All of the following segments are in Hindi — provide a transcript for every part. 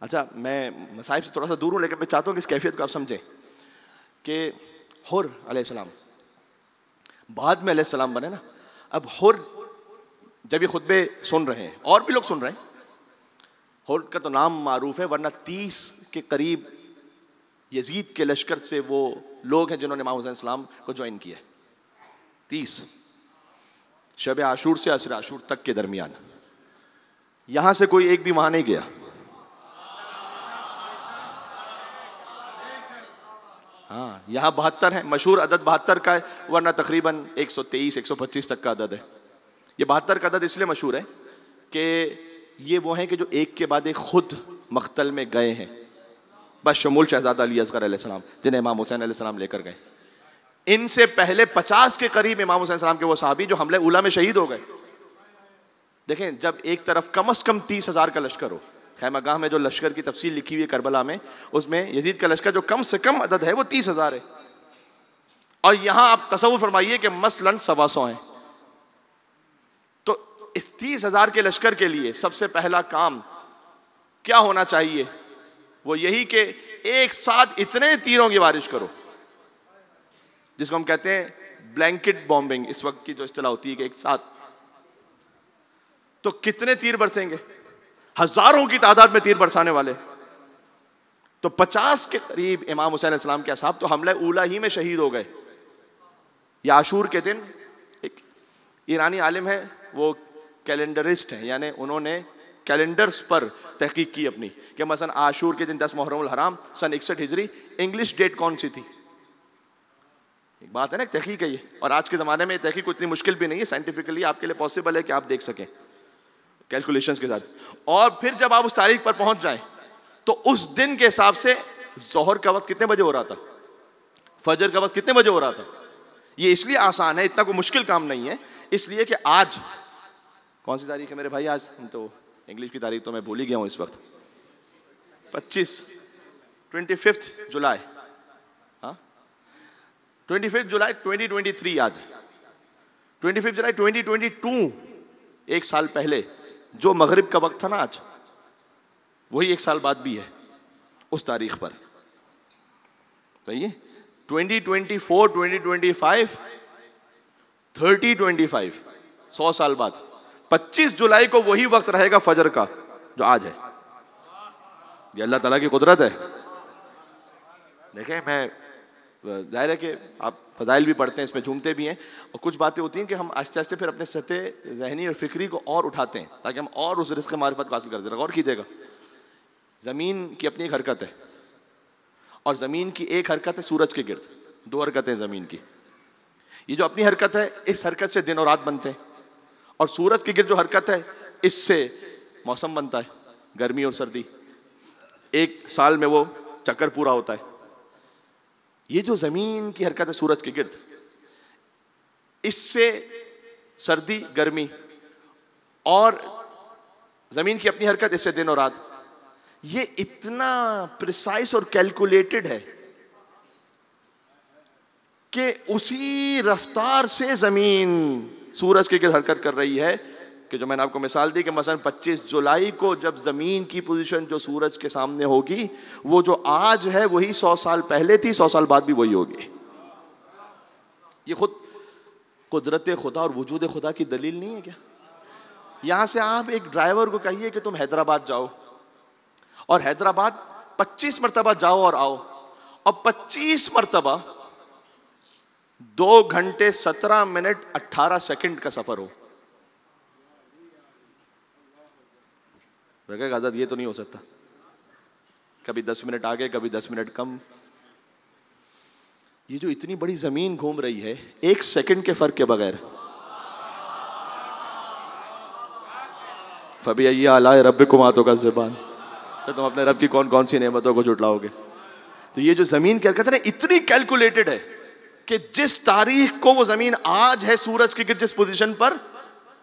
अच्छा, मैं मसाइब से थोड़ा सा दूर हूँ, लेकिन मैं चाहता हूँ कि इस कैफियत को आप समझें कि हुर अलैहिस्सलाम बाद में अलैहिस्सलाम बने ना। अब हुर जब ये खुतबे सुन रहे हैं और भी लोग सुन रहे हैं, हुर का तो नाम मारूफ है, वरना 30 के करीब यजीद के लश्कर से वो लोग हैं जिन्होंने इमाम हुसैन सलाम को ज्वाइन किया। 30 शब आशूर से असर आशूर तक के दरमियान, यहां से कोई एक भी वहां नहीं गया। हाँ, यहाँ 72 है, मशहूर अदद 72 का है, वरना तकरीबन 123 125 तक का अदद है। ये 72 का अदद इसलिए मशहूर है कि ये वो हैं कि जो एक के बाद एक खुद मख्तल में गए हैं, बस शमूल शहजादा अली असगर अलैहिस्सलाम जिन्हें इमाम हुसैन अलैहिस्सलाम लेकर गए। इनसे पहले 50 के करीब इमाम हुसैन सलाम के वो साहबी जो हमले उला में शहीद हो गए। देखें, जब एक तरफ कम से कम 30,000 का लश्कर हो, खैमागाह में जो लश्कर की तफसील लिखी हुई है करबला में, उसमें यजीद का लश्कर जो कम से कम अदद है वो 30,000 है। और यहां आप तसव्वुर फरमाइए कि मसलन 125 हैं। तो इस 30,000 के लश्कर के लिए सबसे पहला काम क्या होना चाहिए? वो यही कि एक साथ इतने तीरों की बारिश करो, जिसको हम कहते हैं ब्लैंकेट बॉम्बिंग, इस वक्त की जो इस्तेलाह होती है कि एक साथ। तो कितने तीर बरसेंगे? हजारों की तादाद में तीर बरसाने वाले। तो 50 के करीब इमाम हुसैन अलैहिस्सलाम के असहाब तो हमले उला ही में शहीद हो गए। या आशूर के दिन, एक ईरानी आलिम है, वो कैलेंडरिस्ट हैं, यानी उन्होंने कैलेंडर्स पर तहकीक की अपनी, कि मसलन आशूर के दिन 10 मुहर्रम हराम सन 61 हिजरी, इंग्लिश डेट कौन सी थी? एक बात है ना, तहकीक है ये। और आज के ज़माने में तहकीक इतनी मुश्किल भी नहीं है, साइंटिफिकली आपके लिए पॉसिबल है कि आप देख सकें कैलकुलेशंस के साथ। और फिर जब आप उस तारीख पर पहुंच जाएं तो उस दिन के हिसाब से जोहर का वक्त कितने बजे हो रहा था, फजर का वक्त कितने बजे हो रहा था। ये इसलिए आसान है, इतना कोई मुश्किल काम नहीं है, इसलिए कि आज कौन सी तारीख है मेरे भाई? आज हम तो इंग्लिश की तारीख तो मैं भूल ही गया हूं इस वक्त। 25 जुलाई, हाँ 25 जुलाई 2023। आज 25 जुलाई 2022, एक साल पहले जो मगरिब का वक्त था ना, आज वही एक साल बाद भी है उस तारीख पर। सही है? 2024, 2025, 3025, 100 साल बाद 25 जुलाई को वही वक्त रहेगा फजर का जो आज है। ये अल्लाह ताला की कुदरत है। देखें, मैं जाहिर है कि आप फ़ज़ाइल भी पढ़ते हैं, इसमें झूमते भी हैं, और कुछ बातें होती हैं कि हम आस्ते आस्ते फिर अपने सतह ज़हनी और फ़िक्री को और उठाते हैं ताकि हम और उस रिज़्क़ मारिफत को हासिल कर सकें। गौर कीजिएगा, ज़मीन की अपनी एक हरकत है, और ज़मीन की एक हरकत है सूरज के गिर्द, 2 हरकतें ज़मीन की। ये जो अपनी हरकत है, इस हरकत से दिन और रात बनते हैं, और सूरज के गिर्द जो हरकत है, इससे मौसम बनता है, गर्मी और सर्दी। एक साल में वो चक्कर पूरा होता है। ये जो जमीन की हरकत है सूरज के गिर्द, इससे सर्दी गर्मी, और जमीन की अपनी हरकत, इससे दिन और रात। ये इतना प्रिसाइज और कैलकुलेटेड है कि उसी रफ्तार से जमीन सूरज के गिर्द हरकत कर रही है कि जो मैंने आपको मिसाल दी कि मसलन 25 जुलाई को जब ज़मीन की पोजीशन जो सूरज के सामने होगी, वो जो आज है वही 100 साल पहले थी, 100 साल बाद भी वही होगी। ये खुद कुदरत खुदा और वजूद खुदा की दलील नहीं है क्या? यहाँ से आप एक ड्राइवर को कहिए कि तुम हैदराबाद जाओ, और हैदराबाद 25 मरतबा जाओ और आओ, और 25 मरतबा 2 घंटे 17 मिनट 18 सेकंड का सफर हो। आजाद, ये तो नहीं हो सकता। कभी 10 मिनट आगे, कभी 10 मिनट कम। ये जो इतनी बड़ी जमीन घूम रही है 1 सेकंड के फर्क के बगैर, फबी आलाए रब्बिकुम तुकज़्ज़िबान, तो तुम अपने रब की कौन कौन सी नेमतों को झुटलाओगे। तो ये जो जमीन की हरकत है ना, इतनी कैलकुलेटेड है कि जिस तारीख को वो जमीन आज है सूरज के गिर्द जिस पोजीशन पर,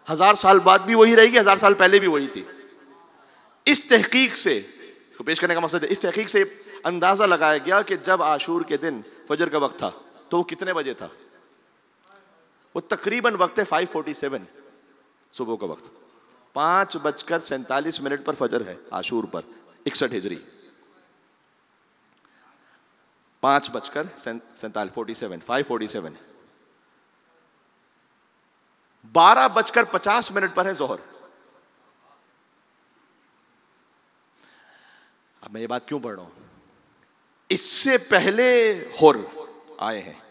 1000 साल बाद भी वही रहेगी, 1000 साल पहले भी वही थी। इस तहकीक से, इसको पेश करने का मकसद है, इस तहकीक से अंदाजा लगाया गया कि जब आशूर के दिन फजर का वक्त था तो वो कितने बजे था? वो तकरीबन वक्त है 5:47 सुबह का वक्त। 5:47 पर फजर है आशूर पर, 61 हिजरी, 5:47, 5:47, 12:50 पर है जोहर। अब मैं ये बात क्यों पढ़ रहा हूं? इससे पहले हुर आए हैं।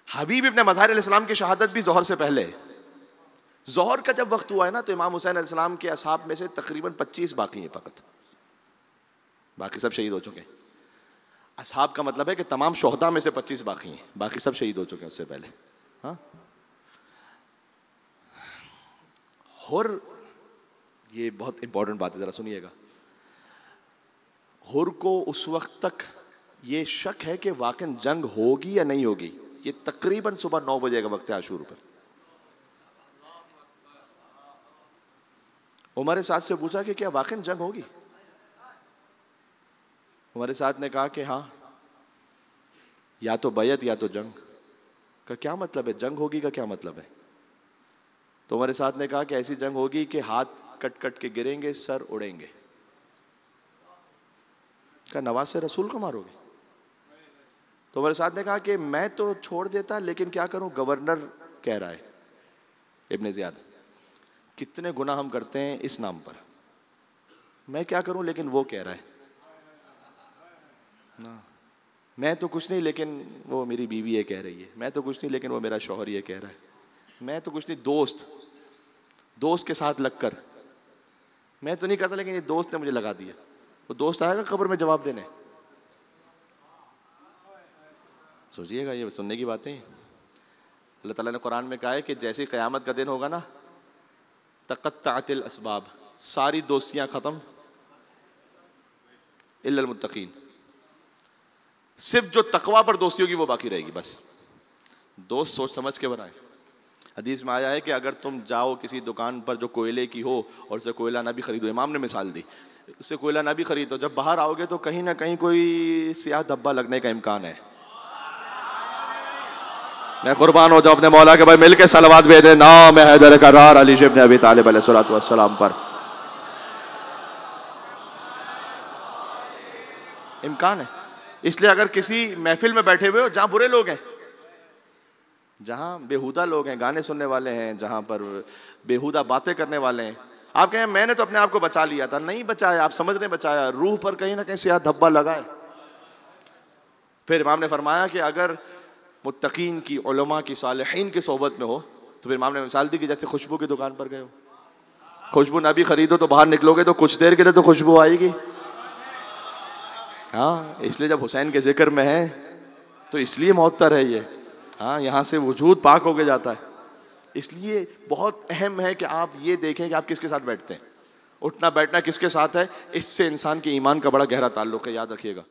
हबीब इब्न मज़हर अलैहिस्सलाम की शहादत भी जोहर से पहले। जोहर का जब वक्त हुआ है ना, तो इमाम हुसैन अलैहिस्सलाम के असहाब में से तकरीबन 25 बाकी हैं फकत, बाकी सब शहीद हो चुके हैं। असहाब का मतलब है कि तमाम शोहदा में से 25 बाकी हैं, बाकी सब शहीद हो चुके हैं उससे पहले। हाँ, हुर, ये बहुत इंपॉर्टेंट बात है, जरा सुनिएगा। हुर को उस वक्त तक ये शक है कि वाकई जंग होगी या नहीं होगी। ये तकरीबन सुबह 9 बजे का वक्त है आशूर पर। उमर साद से पूछा कि क्या वाकई जंग होगी? उमर साद ने कहा कि हाँ, या तो बैत या तो जंग। का क्या मतलब है? जंग होगी का क्या मतलब है? तो उमर साद ने कहा कि ऐसी जंग होगी कि हाथ कट कट के गिरेंगे, सर उड़ेंगे। का नवासे रसूल को मारोगे? तो उमर साद ने कहा कि मैं तो छोड़ देता, लेकिन क्या करूं, गवर्नर कह रहा है। इब्न ज़ियाद, कितने गुनाह हम करते हैं इस नाम पर, मैं क्या करूं लेकिन वो कह रहा है ना। मैं तो कुछ नहीं, लेकिन वो मेरी बीवी ये कह रही है। मैं तो कुछ नहीं, लेकिन वो मेरा शौहर ये कह रहा है। मैं तो कुछ नहीं, दोस्त के साथ लगकर मैं तो नहीं करता, लेकिन ये दोस्त ने मुझे लगा दिया। वो दोस्त आएगा कब्र में जवाब देने। सोचिएगा, ये सुनने की बातें। अल्लाह ताला ने कुरान में कहा है कि जैसे क़यामत का दिन होगा ना, तक़त्तअतिल अस्बाब, सारी दोस्तियां खत्म, इल्लल मुत्तकीन, सिर्फ जो तकवा पर दोस्ती होगी वो बाकी रहेगी। बस दोस्त सोच समझ के बनाए। हदीस में आया है कि अगर तुम जाओ किसी दुकान पर जो कोयले की हो और उसे कोयला ना भी खरीदो, इमाम ने मिसाल दी, उससे कोयला ना भी खरीदो, जब बाहर आओगे तो कहीं ना कहीं कोई सियाह धब्बा लगने का इम्कान है। मैं कुर्बान हो जाऊं अपने मौला के, भाई मिलके सलवात भेजे नाम हैदर करार अली इब्न अबी तालिब अलैहिस्सलातु वस्सलाम पर। इम्कान है। इसलिए अगर किसी महफिल में बैठे हुए हो जहां बुरे लोग हैं, जहां बेहुदा लोग हैं, गाने सुनने वाले हैं, जहां पर बेहुदा बातें करने वाले हैं, आप कहें मैंने तो अपने आप को बचा लिया था, नहीं बचाया, आप समझ रहे बचाया, रूह पर कहीं ना कहीं सियाह धब्बा लगा है। फिर इमाम ने फरमाया कि अगर मुत्तकीन की, उलमा की, सालिहीन की सोबत में हो, तो फिर इमाम ने मिसाल दी कि जैसे खुशबू की दुकान पर गए हो, खुशबू ना भी खरीदो तो बाहर निकलोगे तो कुछ देर के लिए तो खुशबू आएगी। हाँ, इसलिए जब हुसैन के जिक्र में है तो इसलिए मुअत्तर है ये। हाँ, यहाँ से वजूद पाक होके जाता है। इसलिए बहुत अहम है कि आप ये देखें कि आप किसके साथ बैठते हैं, उठना बैठना किसके साथ है, इससे इंसान के ईमान का बड़ा गहरा ताल्लुक है, याद रखिएगा।